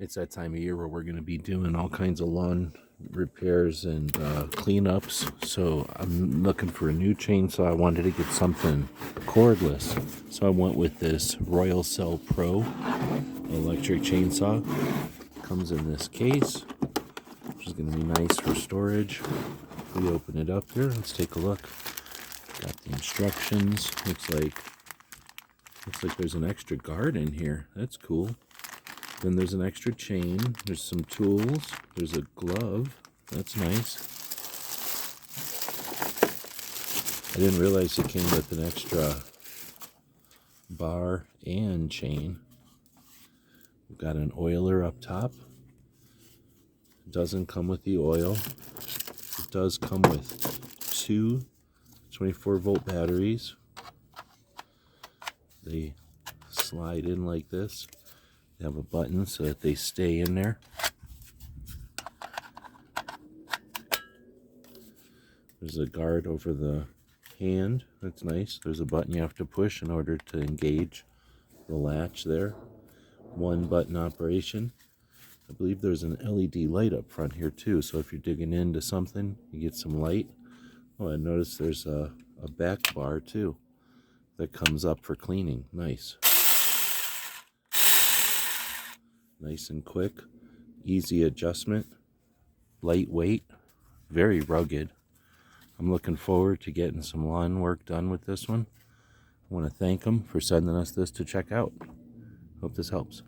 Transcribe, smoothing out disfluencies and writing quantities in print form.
It's that time of year where we're going to be doing all kinds of lawn repairs and cleanups. So I'm looking for a new chainsaw. I wanted to get something cordless. So I went with this Royal Cell Pro electric chainsaw. Comes in this case, which is going to be nice for storage. We open it up here. Let's take a look. Got the instructions. Looks like there's an extra guard in here. That's cool. Then there's an extra chain. There's some tools. There's a glove. That's nice. I didn't realize it came with an extra bar and chain. We've got an oiler up top. It doesn't come with the oil. It does come with two 24-volt batteries. They slide in like this. They have a button so that they stay in there. There's a guard over the hand. That's nice. There's a button you have to push in order to engage the latch there. One button operation. I believe there's an LED light up front here too, so if you're digging into something, you get some light. Oh, I noticed there's a back bar too that comes up for cleaning. Nice. Nice and quick. Easy adjustment. Lightweight. Very rugged. I'm looking forward to getting some lawn work done with this one. I want to thank them for sending us this to check out. Hope this helps.